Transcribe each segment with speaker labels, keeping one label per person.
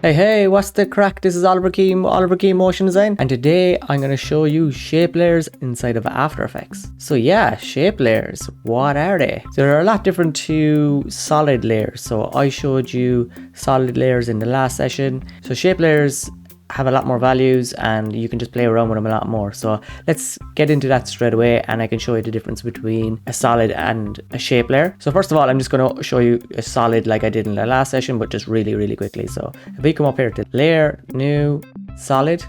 Speaker 1: Hey, what's the crack? This is Oliver Keane Motion Design, and today I'm going to show you shape layers inside of After Effects. So yeah, shape layers, what are they? So they're a lot different to solid layers. So I showed you solid layers in the last session. So shape layers have a lot more values and you can just play around with them a lot more. So let's get into that straight away and I can show you the difference between a solid and a shape layer. So first of all, I'm just going to show you a solid like I did in the last session, but just really quickly. So if we come up here to layer, new, solid,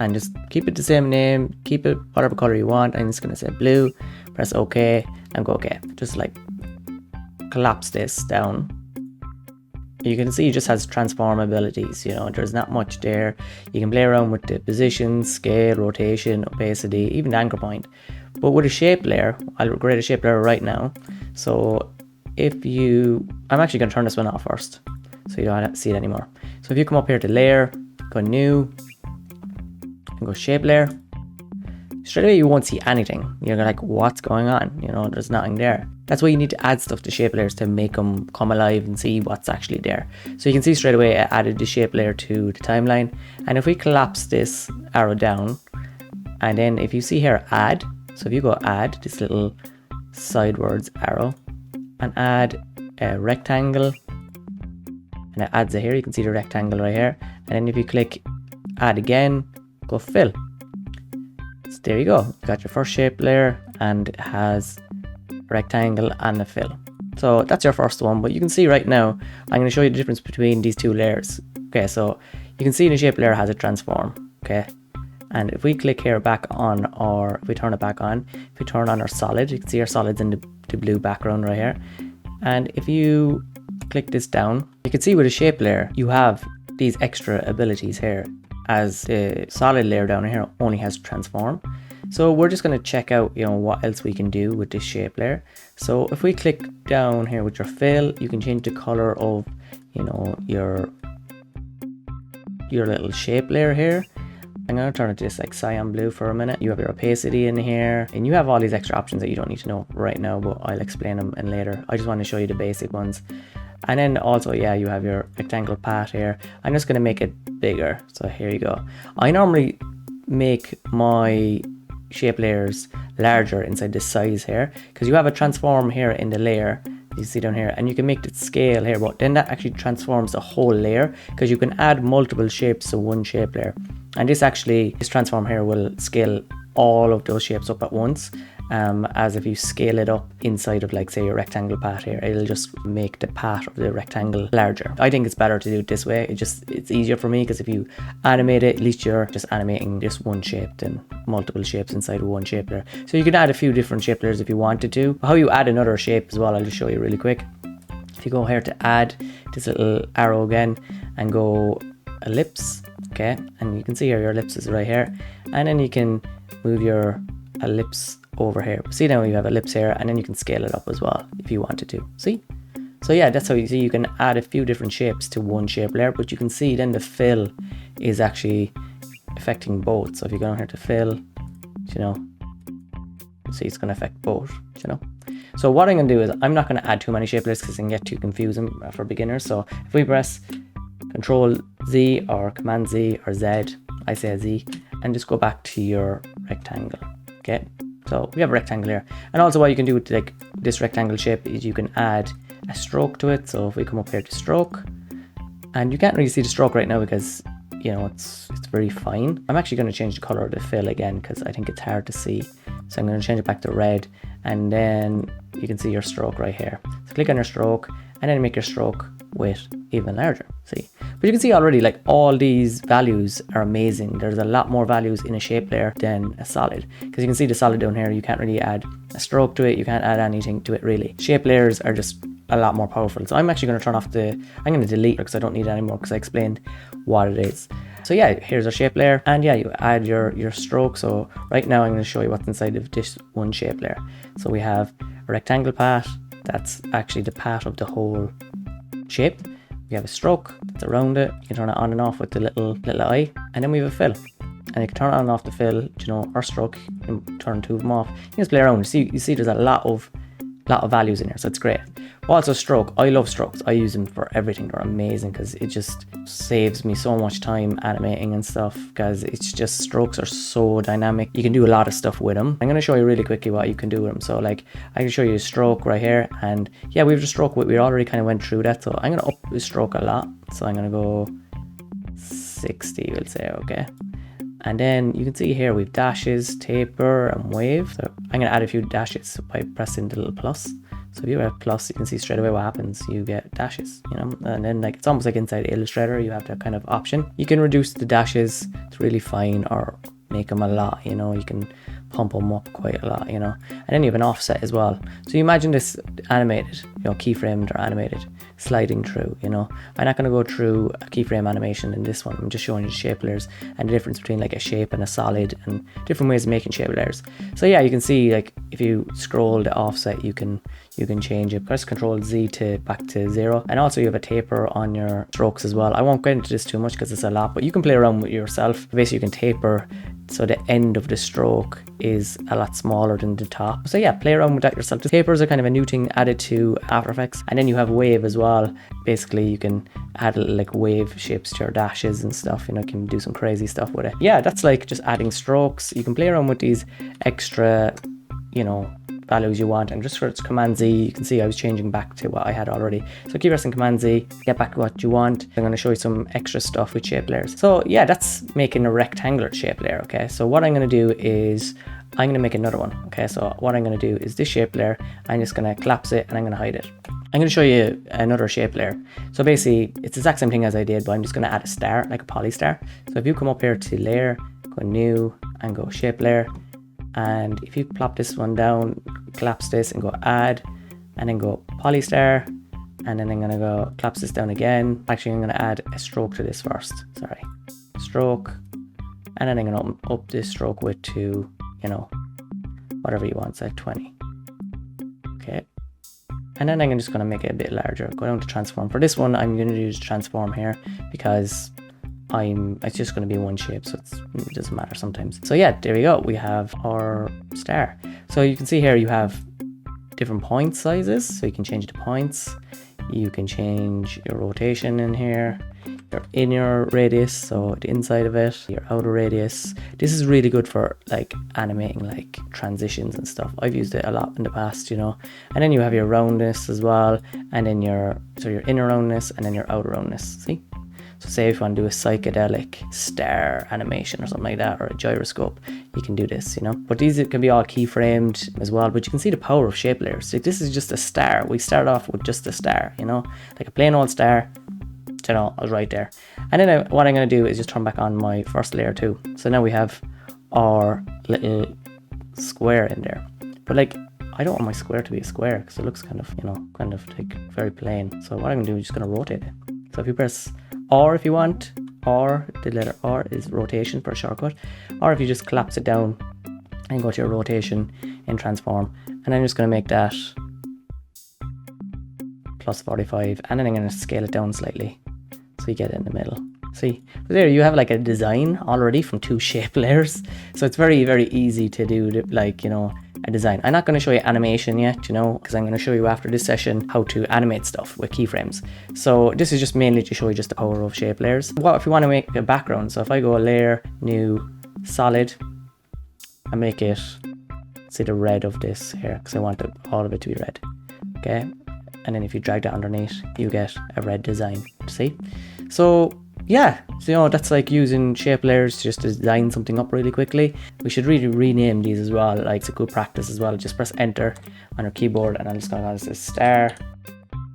Speaker 1: and just keep it the same name, keep it whatever color you want. I'm just going to say blue, press OK and go OK. Just like collapse this down. You can see it just has transform abilities, there's not much there. You can play around with the position, scale, rotation, opacity, even the anchor point. But with a shape layer, I'll create a shape layer right now. So I'm actually going to turn this one off first, so you don't see it anymore. So if you come up here to layer, go new, and go shape layer, straight away you won't see anything. You're like, what's going on? There's nothing there. That's why you need to add stuff to shape layers to make them come alive and see what's actually there. So you can see straight away I added the shape layer to the timeline. And if we collapse this arrow down, and then if you see here add, so if you go add this little sidewards arrow and add a rectangle, and it adds it here, you can see the rectangle right here. And then if you click add again, go fill. So there you go, you got your first shape layer and it has rectangle and a fill. So that's your first one, but you can see right now I'm going to show you the difference between these two layers. Okay, so you can see the shape layer has a transform. Okay, and if we click here back on, or if we turn it back on, if we turn on our solid, you can see our solids in the blue background right here. And if you click this down, you can see with a shape layer you have these extra abilities here, as the solid layer down here only has transform. So we're just going to check out, what else we can do with this shape layer. So if we click down here with your fill, you can change the color of, your little shape layer here. I'm going to turn it to this like cyan blue for a minute. You have your opacity in here, and you have all these extra options that you don't need to know right now, but I'll explain them in later. I just want to show you the basic ones. And then also, you have your rectangle path here. I'm just going to make it bigger. So here you go. I normally make my shape layers larger inside this size here, because you have a transform here in the layer, you see down here, and you can make it scale here, but then that actually transforms the whole layer, because you can add multiple shapes to one shape layer. And this transform here will scale all of those shapes up at once, as if you scale it up inside of, like, say, your rectangle path here, it'll just make the path of the rectangle larger. I think it's better to do it this way. It's easier for me, because if you animate it, at least you're just animating just one shape than multiple shapes inside of one shape layer. So you can add a few different shape layers if you wanted to. How you add another shape as well, I'll just show you really quick. If you go here to add this little arrow again and go ellipse, okay, and you can see here your ellipse is right here, and then you can move your ellipse over here. See, now you have ellipse here, and then you can scale it up as well if you wanted to. See? So yeah, that's how you see you can add a few different shapes to one shape layer, but you can see then the fill is actually affecting both. So if you go down here to fill, see it's going to affect both, So what I'm going to do is I'm not going to add too many shape layers because it can get too confusing for beginners. So if we press Control Z or Command Z or Z, I say Z, and just go back to your rectangle. Okay, so we have a rectangle here. And also what you can do with like this rectangle shape is you can add a stroke to it. So if we come up here to stroke, and you can't really see the stroke right now because it's very fine. I'm actually going to change the color of the fill again because I think it's hard to see. So I'm going to change it back to red, and then you can see your stroke right here. So click on your stroke and then make your stroke width even larger. See, but you can see already, like, all these values are amazing. There's a lot more values in a shape layer than a solid, because you can see the solid down here, you can't really add a stroke to it, you can't add anything to it really. Shape layers are just a lot more powerful. So I'm actually going to turn off I'm going to delete it because I don't need it anymore, because I explained what it is. So yeah, here's our shape layer, and yeah, you add your stroke. So right now I'm going to show you what's inside of this one shape layer. So we have a rectangle path, that's actually the path of the whole shape. We have a stroke that's around it. You can turn it on and off with the little eye, and then we have a fill, and you can turn on and off the fill, or stroke, and turn two of them off. You just play around. You see there's a lot of a lot of values in here, so it's great. Also stroke, I love strokes. I use them for everything. They're amazing because it just saves me so much time animating and stuff, because it's just, strokes are so dynamic. You can do a lot of stuff with them. I'm going to show you really quickly what you can do with them. So like I can show you a stroke right here, and yeah, we have the stroke, we already kind of went through that. So I'm going to up the stroke a lot. So I'm going to go 60, we'll say, okay. And then you can see here we've dashes, taper, and wave. So I'm going to add a few dashes by pressing the little plus. So if you have plus, you can see straight away what happens. You get dashes, you know, and then like it's almost like inside Illustrator, you have that kind of option. You can reduce the dashes to really fine, or make them a lot, you know, you can pump them up quite a lot, you know. And then you have an offset as well. So you imagine this animated, you know, keyframed or animated, sliding through, you know. I'm not going to go through a keyframe animation in this one. I'm just showing you shape layers and the difference between like a shape and a solid, and different ways of making shape layers. So yeah, you can see like if you scroll the offset, you can change it. Press Control Z to back to 0. And also you have a taper on your strokes as well. I won't get into this too much because it's a lot, but you can play around with yourself. Basically you can taper so the end of the stroke is a lot smaller than the top. So yeah, play around with that yourself. The tapers are kind of a new thing added to After Effects. And then you have wave as well. Basically you can add like wave shapes to your dashes and stuff, you know, you can do some crazy stuff with it. Yeah, that's like just adding strokes. You can play around with these extra, you know, values you want, and just for its Command Z, you can see I was changing back to what I had already. So keep pressing Command Z, get back to what you want. I'm going to show you some extra stuff with shape layers. So yeah, that's making a rectangular shape layer. Okay, so what I'm going to do is I'm going to make another one. Okay, so what I'm going to do is this shape layer, I'm just going to collapse it and I'm going to hide it. I'm going to show you another shape layer. So basically it's the exact same thing as I did, but I'm just going to add a star, like a poly star. So if you come up here to layer, go new and go shape layer, and if you plop this one down, collapse this and go add, and then go poly star, and then I'm going to go collapse this down again. Actually, I'm going to add a stroke to this first. Sorry, stroke, and then I'm going to up this stroke width to, you know, whatever you want, say 20. Okay, and then I'm just going to make it a bit larger. Go down to transform. For this one, I'm going to use transform here because it's just going to be one shape, so it doesn't matter sometimes. So yeah, there we go. We have our star. So you can see here you have different point sizes, so you can change the points. You can change your rotation in here, your inner radius, so the inside of it, your outer radius. This is really good for like animating like transitions and stuff. I've used it a lot in the past, you know. And then you have your roundness as well, and then your inner roundness and then your outer roundness. See? So say if you want to do a psychedelic star animation or something like that, or a gyroscope, you can do this, you know. But these can be all keyframed as well. But you can see the power of shape layers. Like this is just a star. We start off with just a star, you know, like a plain old star. You know, I was right there. And then what I'm going to do is just turn back on my first layer too. So now we have our little square in there. But like, I don't want my square to be a square because it looks kind of, you know, kind of like very plain. So what I'm going to do is just going to rotate it. So if you press R if you want, R, the letter R is rotation for a shortcut, or if you just collapse it down and go to your rotation in transform, and I'm just going to make that plus 45, and then I'm going to scale it down slightly so you get it in the middle. See, there you have like a design already from 2 shape layers, so it's very, very easy to do, like, you know, a design. I'm not going to show you animation yet, you know, because I'm going to show you after this session how to animate stuff with keyframes. So this is just mainly to show you just the power of shape layers. What if you want to make a background? So if I go layer, new, solid, I make it, see the red of this here, because I want all of it to be red. Okay, and then if you drag that underneath, you get a red design. See? So yeah, so you know, that's like using shape layers to just design something up really quickly. We should really rename these as well, like it's a good practice as well. Just press enter on your keyboard, and I'm just going to call this a star,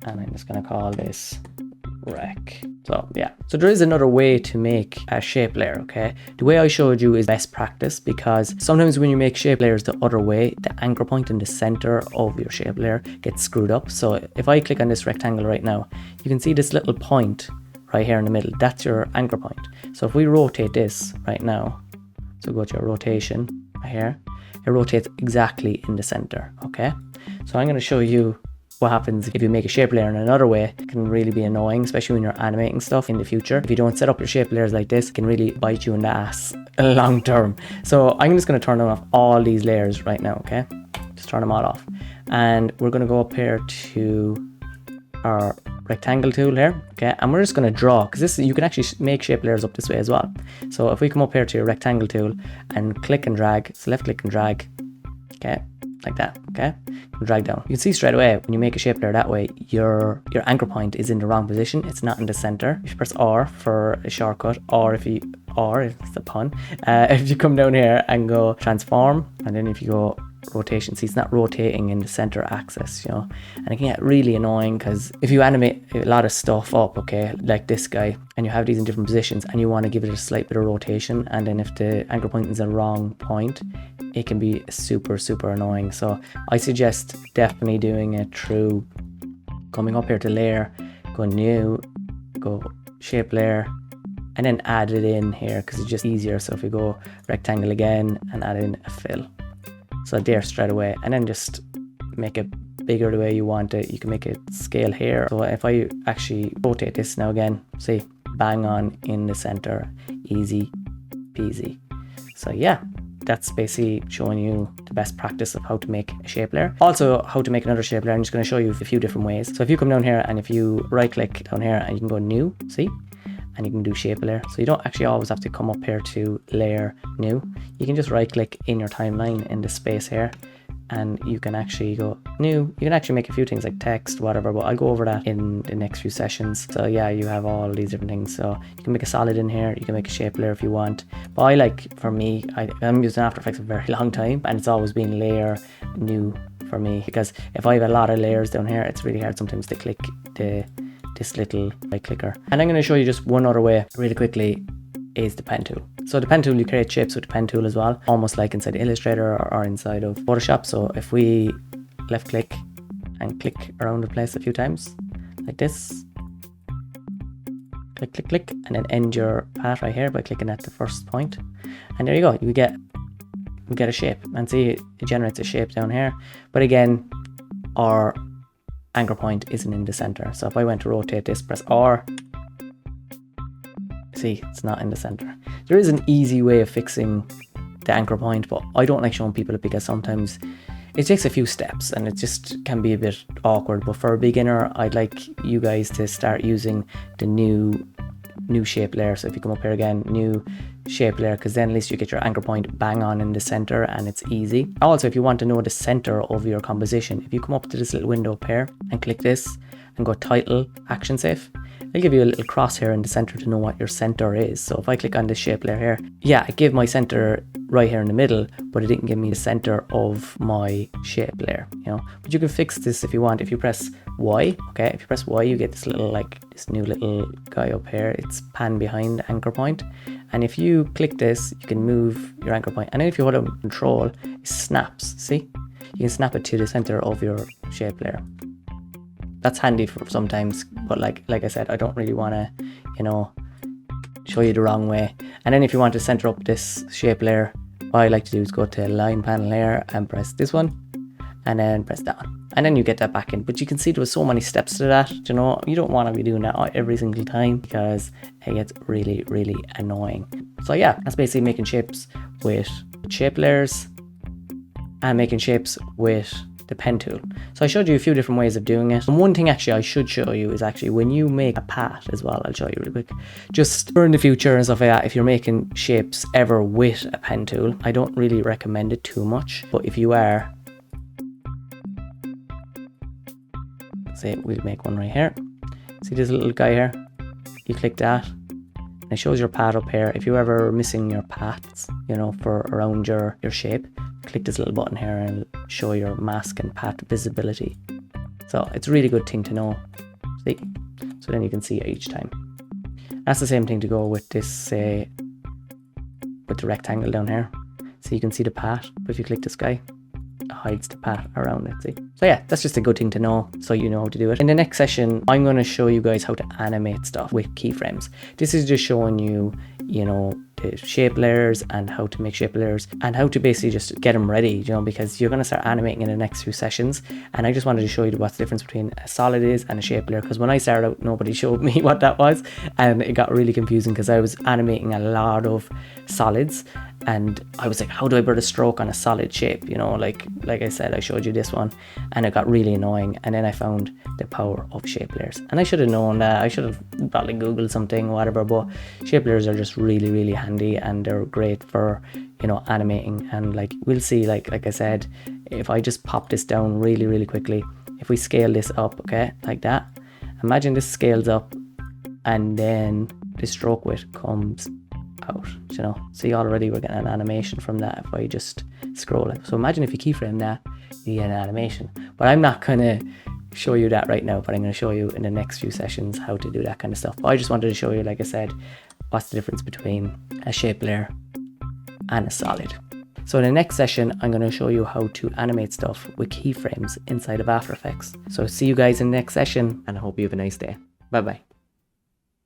Speaker 1: and I'm just going to call this rec. So yeah, so there is another way to make a shape layer. Okay, the way I showed you is best practice, because sometimes when you make shape layers the other way, the anchor point in the center of your shape layer gets screwed up. So if I click on this rectangle right now, you can see this little point right here in the middle. That's your anchor point. So if we rotate this right now, so go to your rotation right here, it rotates exactly in the center. Okay, so I'm going to show you what happens if you make a shape layer in another way. It can really be annoying, especially when you're animating stuff in the future. If you don't set up your shape layers like this, it can really bite you in the ass long term. So I'm just going to turn off all these layers right now. Okay, just turn them all off. And we're going to go up here to our rectangle tool here, okay, and we're just going to draw, because this, you can actually make shape layers up this way as well. So if we come up here to your rectangle tool and click and drag, so left click and drag, okay, like that, okay, and drag down. You can see straight away when you make a shape layer that way, your anchor point is in the wrong position. It's not in the center. If you press R for a shortcut, or if you, or it's a pun, if you come down here and go transform, and then if you go rotation, see, it's not rotating in the center axis, you know, and it can get really annoying because if you animate a lot of stuff up, okay, like this guy, and you have these in different positions and you want to give it a slight bit of rotation, and then if the anchor point is the wrong point, it can be super annoying. So I suggest definitely doing it through coming up here to layer, go new, go shape layer, and then add it in here because it's just easier. So if we go rectangle again and add in a fill, so there straight away, and then just make it bigger the way you want it. You can make it scale here. So if I actually rotate this now again, see, bang on in the center, easy peasy. So yeah, that's basically showing you the best practice of how to make a shape layer. Also how to make another shape layer. I'm just going to show you a few different ways. So if you come down here and if you right click down here and you can go new, see, and you can do shape layer. So you don't actually always have to come up here to layer new. You can just right click in your timeline in the space here, and you can actually go new. You can actually make a few things like text, whatever, but I'll go over that in the next few sessions. So yeah, you have all these different things. So you can make a solid in here, you can make a shape layer if you want. But I like, for me, I'm using After Effects for a very long time, and it's always been layer new for me, because if I have a lot of layers down here, it's really hard sometimes to click this little right clicker. And I'm going to show you just one other way really quickly, is the pen tool. So the pen tool, you create shapes with the pen tool as well, almost like inside Illustrator or inside of Photoshop. So if we left click and click around the place a few times like this, click, and then end your path right here by clicking at the first point, and there you go, you get a shape. And see, it generates a shape down here, but again, our anchor point isn't in the center. So if I went to rotate this, press R, see, it's not in the center. There is an easy way of fixing the anchor point, but I don't like showing people it because sometimes it takes a few steps and it just can be a bit awkward. But for a beginner, I'd like you guys to start using the new shape layer. So if you come up here again, new shape layer, because then at least you get your anchor point bang on in the center and it's easy. Also, if you want to know the center of your composition, if you come up to this little window up here and click this and go title action safe, I'll give you a little crosshair in the center to know what your center is. So if I click on this shape layer here, yeah, it gave my center right here in the middle, but it didn't give me the center of my shape layer, you know. But you can fix this if you want. If you press Y, okay, if you press Y, you get this little, like, this new little guy up here. It's pan behind the anchor point. And if you click this, you can move your anchor point. And then if you hold down Control, it snaps, see? You can snap it to the center of your shape layer. That's handy for sometimes, but like I said, I don't really want to, you know, show you the wrong way. And then if you want to center up this shape layer, what I like to do is go to line panel layer and press this one, and then press that one, and then you get that back in. But you can see there was so many steps to that, you know. You don't want to be doing that every single time because it gets really annoying. So yeah, that's basically making shapes with shape layers and making shapes with the pen tool. So I showed you a few different ways of doing it. And one thing actually I should show you is actually when you make a path as well. I'll show you really quick. Just for in the future and stuff like that, if you're making shapes ever with a pen tool, I don't really recommend it too much. But if you are, say we'll make one right here. See this little guy here? You click that and it shows your path up here. If you're ever missing your paths, you know, for around your shape, click this little button here and it'll show your mask and path visibility. So it's a really good thing to know. See? So then you can see it each time. That's the same thing to go with this, say, with the rectangle down here. So you can see the path, but if you click this guy, it hides the path around it, see? So yeah, that's just a good thing to know, so you know how to do it. In the next session, I'm going to show you guys how to animate stuff with keyframes. This is just showing you, you know, the shape layers and how to make shape layers and how to basically just get them ready, you know, because you're going to start animating in the next few sessions. And I just wanted to show you what's the difference between a solid is and a shape layer, because when I started out, nobody showed me what that was, and it got really confusing because I was animating a lot of solids And I was like, how do I put a stroke on a solid shape? You know, like I said, I showed you this one and it got really annoying. And then I found the power of shape layers. And I should have known that. I should have probably Googled something, whatever, but shape layers are just really, really handy, and they're great for, you know, animating. And like, we'll see, like I said, if I just pop this down really, really quickly, if we scale this up, okay, like that, imagine this scales up and then the stroke width comes out, you know. See, already we're getting an animation from that if I just scroll it. So imagine if you keyframe that, you get an animation. But I'm not gonna show you that right now, but I'm going to show you in the next few sessions how to do that kind of stuff. But I just wanted to show you, like I said, what's the difference between a shape layer and a solid. So in the next session, I'm going to show you how to animate stuff with keyframes inside of After Effects. So see you guys in the next session, and I hope you have a nice day. Bye bye.